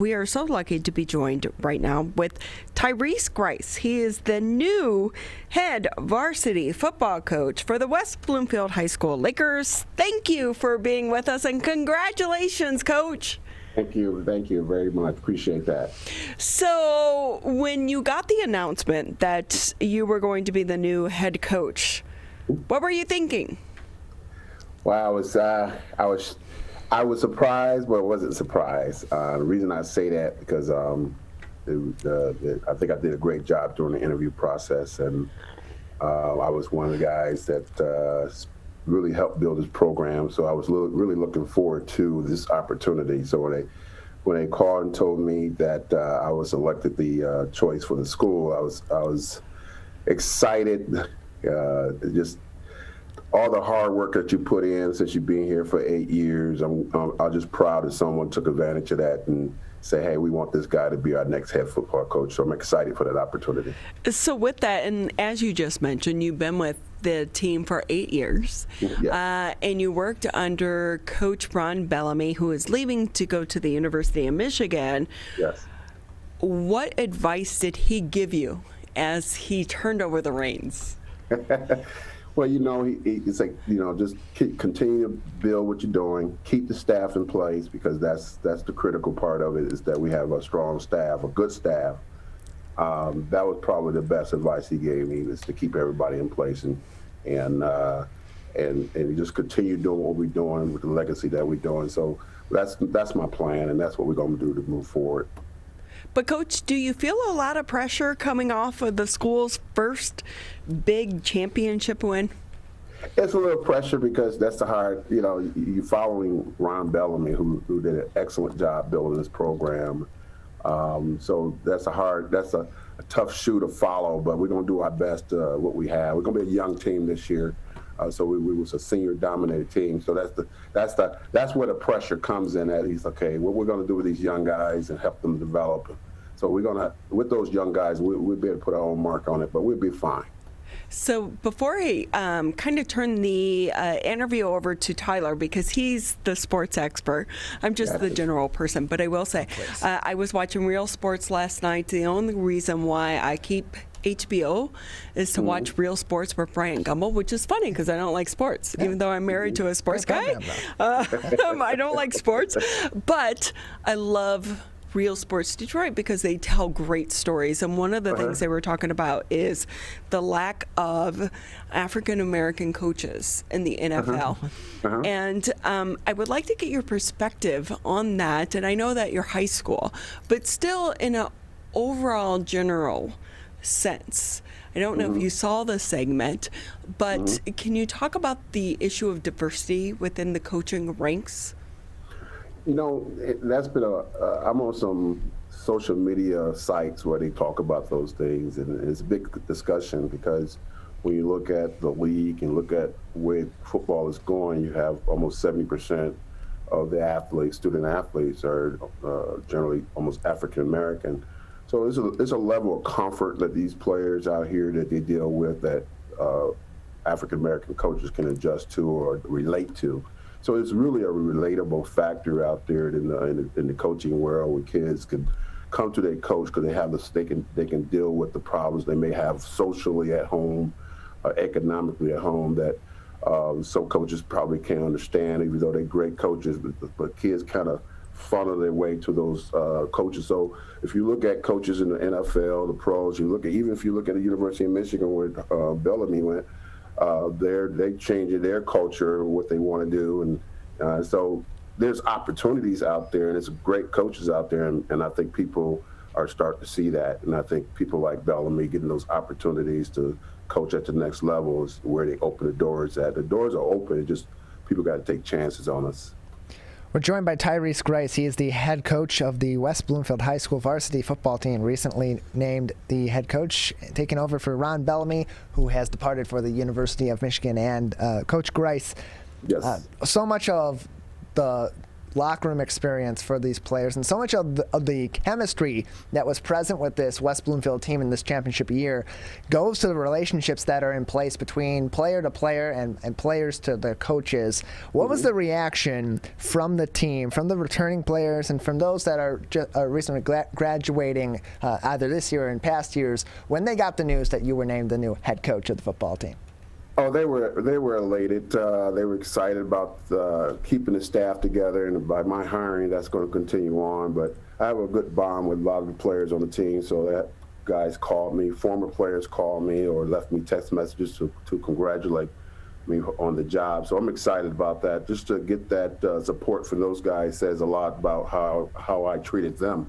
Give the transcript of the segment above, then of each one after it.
We are so lucky to be joined right now with Tyrice Grice. He is the new head varsity football coach for the West Bloomfield High School Lakers. Thank you for being with us and congratulations, Coach. Thank you very much. Appreciate that. So when you got the announcement that you were going to be the new head coach, what were you thinking? Well, I was surprised, but I wasn't surprised. The reason I say that because I think I did a great job during the interview process, and I was one of the guys that really helped build this program. So I was really looking forward to this opportunity. So when they called and told me that I was selected the choice for the school, I was excited. Just all the hard work that you put in since you've been here for 8 years, I'm just proud that someone took advantage of that and say, hey, we want this guy to be our next head football coach. So I'm excited for that opportunity. So with that, and as you just mentioned, you've been with the team for 8 years, Yes. and you worked under Coach Ron Bellamy, who is leaving to go to the University of Michigan. Yes. What advice did he give you as he turned over the reins? Well, it's like, just continue to build what you're doing, keep the staff in place, because that's the critical part of it, is that we have a strong staff, a good staff. That was probably the best advice he gave me, is to keep everybody in place and just continue doing what we're doing with the legacy that we're doing. So that's my plan, and that's what we're going to do to move forward. But Coach, do you feel a lot of pressure coming off of the school's first big championship win? It's a little pressure because that's the hard, you're following Ron Bellamy, who did an excellent job building this program. So that's a tough shoe to follow, but we're going to do our best what we have. We're going to be a young team this year. So we was a senior dominated team. So that's where the pressure comes in at. He's okay, what we're going to do with these young guys and help them develop. So we're going to, with those young guys, we'll be able to put our own mark on it, but we'll be fine. So before I kind of turn the interview over to Tyler, because he's the sports expert, I'm just the general person, but I will say, I was watching Real Sports last night. The only reason why I keep HBO is to watch Real Sports with Brian Gumbel, which is funny because I don't like sports, even though I'm married to a sports guy. I don't like sports, but I love Real Sports Detroit because they tell great stories. And one of the things they were talking about is the lack of African American coaches in the NFL. And I would like to get your perspective on that. And I know that you're high school, but still in an overall general sense. I don't know if you saw the segment, but can you talk about the issue of diversity within the coaching ranks? That's been I'm on some social media sites where they talk about those things, and it's a big discussion because when you look at the league and look at where football is going, you have almost 70% of the student athletes are generally almost African American. So there's a level of comfort that these players out here that they deal with that African American coaches can adjust to or relate to. So it's really a relatable factor out there in the coaching world, where kids can come to their coach because they can deal with the problems they may have socially at home, economically at home, that some coaches probably can't understand, even though they're great coaches. But kids kind of funnel their way to those coaches. So if you look at coaches in the NFL, the pros, even if you look at the University of Michigan where Bellamy went. They changing their culture, what they want to do, and so there's opportunities out there, and there's great coaches out there, and I think people are starting to see that, and I think people like Bellamy getting those opportunities to coach at the next level is where they open the doors at. The doors are open, just people got to take chances on us. We're joined by Tyrice Grice. He is the head coach of the West Bloomfield High School varsity football team, recently named the head coach, taking over for Ron Bellamy, who has departed for the University of Michigan. And Coach Grice, yes. So much of the locker room experience for these players, and so much of the chemistry that was present with this West Bloomfield team in this championship year goes to the relationships that are in place between player to player and players to the coaches. What was the reaction from the team, from the returning players, and from those that are recently graduating either this year or in past years when they got the news that you were named the new head coach of the football team? Oh, they were elated. They were excited about keeping the staff together, and by my hiring, that's going to continue on. But I have a good bond with a lot of the players on the team, so that guys called me, former players called me, or left me text messages to congratulate me on the job. So I'm excited about that. Just to get that support from those guys says a lot about how I treated them,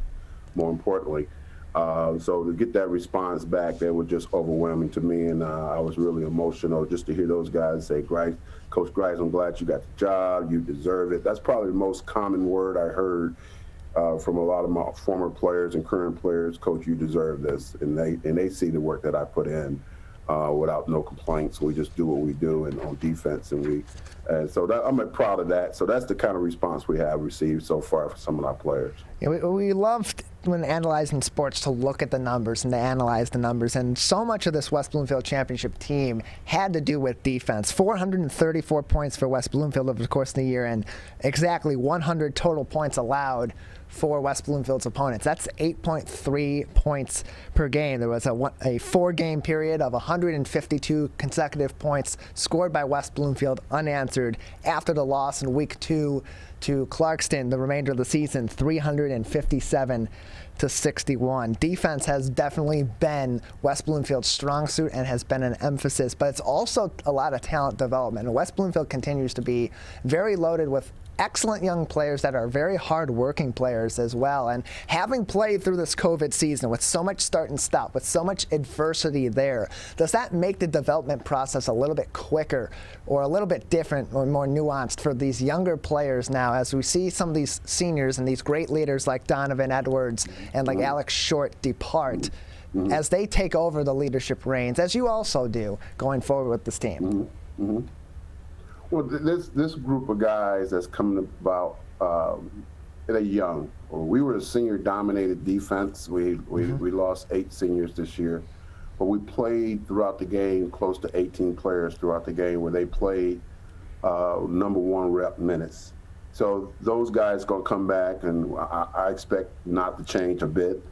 more importantly. So to get that response back, that was just overwhelming to me, and I was really emotional just to hear those guys say, Coach Grice, I'm glad you got the job, you deserve it. That's probably the most common word I heard from a lot of my former players and current players. Coach, you deserve this, and they see the work that I put in without no complaints. We just do what we do and on defense, and so I'm proud of that. So that's the kind of response we have received so far from some of our players. Yeah, we loved when analyzing sports to look at the numbers and to analyze the numbers, and so much of this West Bloomfield championship team had to do with defense. 434 points for West Bloomfield over the course of the year, and exactly 100 total points allowed for West Bloomfield's opponents. That's 8.3 points per game. There was a 4-game period of 152 consecutive points scored by West Bloomfield unanswered after the loss in week 2 to Clarkston the remainder of the season, 357-61. Defense has definitely been West Bloomfield's strong suit and has been an emphasis, but it's also a lot of talent development. And West Bloomfield continues to be very loaded with excellent young players that are very hard-working players as well. And having played through this COVID season with so much start and stop, with so much adversity there, does that make the development process a little bit quicker or a little bit different or more nuanced for these younger players now, as we see some of these seniors and these great leaders like Donovan Edwards and like Alex Short depart as they take over the leadership reins, as you also do going forward with this team? Well, this group of guys that's coming about, they're young. We were a senior-dominated defense. We lost 8 seniors this year, but we played throughout the game close to 18 players throughout the game where they played number 1 rep minutes. So those guys going to come back, and I expect not to change a bit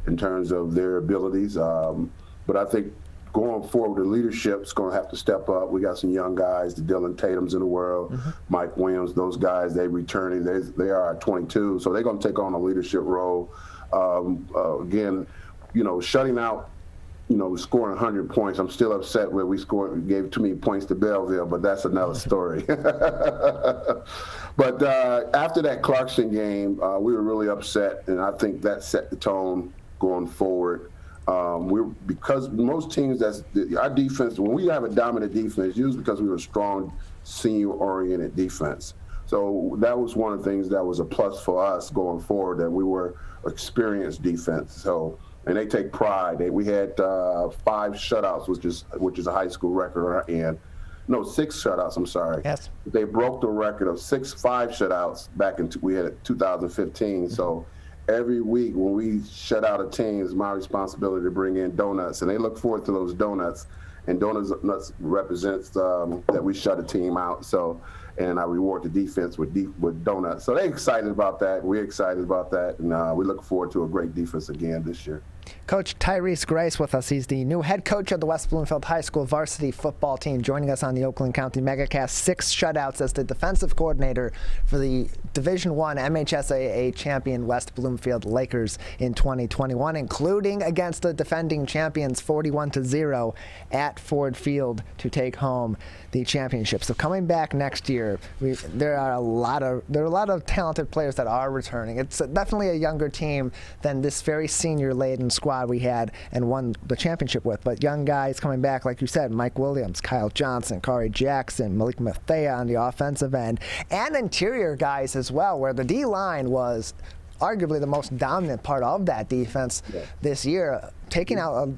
in terms of their abilities. But I think going forward, the leadership's going to have to step up. We got some young guys, the Dylan Tatums in the world, Mike Williams, those guys, they returning. They are at 22, so they're going to take on a leadership role. Again, shutting out, scoring 100 points. I'm still upset where we gave too many points to Belleville, but that's another story. But after that Clarkston game, we were really upset, and I think that set the tone going forward. Because most teams, our defense, when we have a dominant defense, usually because we were a strong senior-oriented defense. So that was one of the things that was a plus for us going forward, that we were experienced defense. So, and they take pride. We had 5 shutouts, which is a high school record, and 6 shutouts. I'm sorry. Yes. They broke the record of 5 shutouts back in we had 2015. So every week when we shut out a team, it's my responsibility to bring in donuts, and they look forward to those donuts. And donuts represents that we shut a team out. So, and I reward the defense with donuts. So they're excited about that. We're excited about that, and we look forward to a great defense again this year. Coach Tyrice Grice with us. He's the new head coach of the West Bloomfield High School varsity football team, joining us on the Oakland County MegaCast. 6 shutouts as the defensive coordinator for the Division I MHSAA champion West Bloomfield Lakers in 2021, including against the defending champions 41-0 at Ford Field to take home the championship. So coming back next year, there are a lot of talented players that are returning. It's definitely a younger team than this very senior-laden squad we had and won the championship with, but young guys coming back, like you said, Mike Williams, Kyle Johnson, Kari Jackson, Malik Mathea on the offensive end, and interior guys as well, where the D-line was arguably the most dominant part of that defense this year, taking out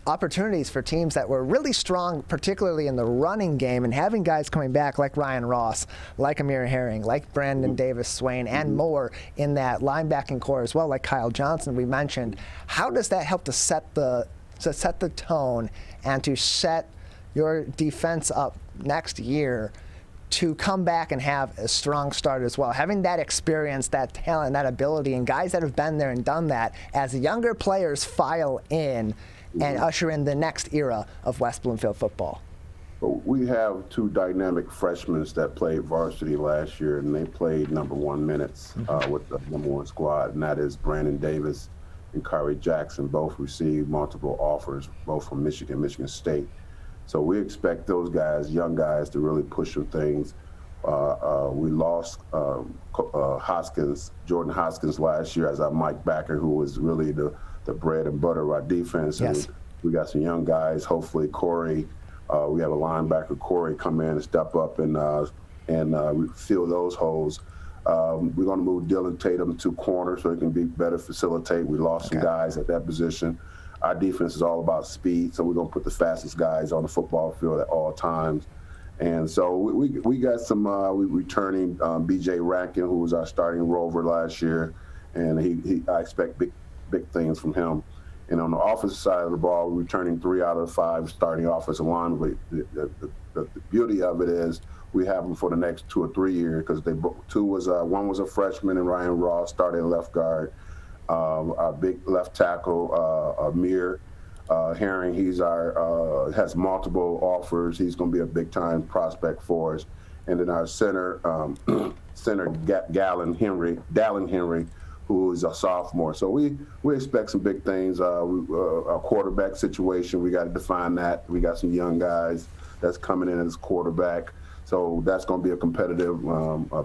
opportunities for teams that were really strong, particularly in the running game, and having guys coming back like Ryan Ross, like Amir Herring, like Brandon Davis-Swain, and more in that linebacking core as well, like Kyle Johnson we mentioned. How does that help to set the tone and to set your defense up next year to come back and have a strong start as well? Having that experience, that talent, that ability, and guys that have been there and done that as younger players file in and usher in the next era of West Bloomfield football. We have two dynamic freshmen that played varsity last year, and they played #1 minutes with the #1 squad, and that is Brandon Davis and Kyrie Jackson. Both received multiple offers, both from Michigan State. So we expect those guys, young guys, to really push some things. We lost Jordan Hoskins last year as our Mike backer, who was really the bread and butter of our defense. Yes. And we got some young guys. Hopefully, Corey, we have a linebacker, Corey, come in and step up and fill those holes. We're going to move Dylan Tatum to corner so he can be better facilitate. We lost some guys at that position. Our defense is all about speed, so we're going to put the fastest guys on the football field at all times. And so we got some returning B.J. Rankin, who was our starting rover last year, and I expect big things from him. And on the offensive side of the ball, we're returning 3 out of 5 starting offensive linemen. The beauty of it is we have them for the next 2 or 3 years because one was a freshman, and Ryan Ross started left guard. Our big left tackle, Amir Herring, he's has multiple offers. He's going to be a big time prospect for us. And then our center, Dallin Henry, who is a sophomore. So we expect some big things. Our quarterback situation, we got to define that. We got some young guys that's coming in as quarterback. So that's going to be a competitive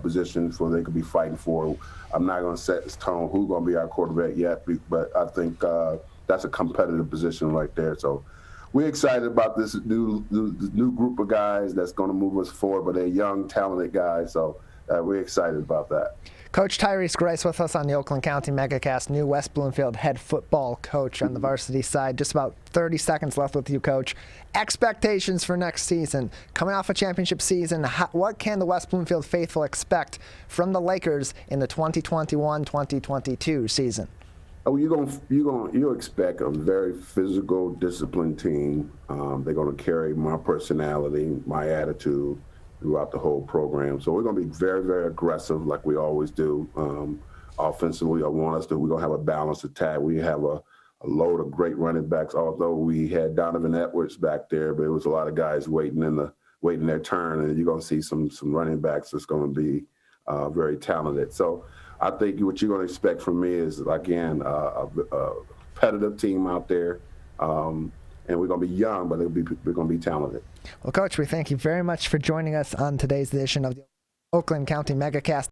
position so they could be fighting for. I'm not going to set this tone who's going to be our quarterback yet, but I think that's a competitive position right there. So we're excited about this new group of guys that's going to move us forward, but they're young, talented guys. So we're excited about that. Coach Tyrice Grice with us on the Oakland County MegaCast, new West Bloomfield head football coach on the varsity side. Just about 30 seconds left with you, Coach. Expectations for next season. Coming off a championship season, what can the West Bloomfield faithful expect from the Lakers in the 2021-2022 season? Oh, you'll expect a very physical, disciplined team. They're going to carry my personality, my attitude throughout the whole program. So we're going to be very, very aggressive like we always do. Offensively, we're going to have a balanced attack. We have a load of great running backs, although we had Donovan Edwards back there, but it was a lot of guys waiting their turn, and you're going to see some running backs that's going to be very talented. So I think what you're going to expect from me is, again, a competitive team out there. And we're going to be young, but we're going to be talented. Well, Coach, we thank you very much for joining us on today's edition of the Oakland County MegaCast.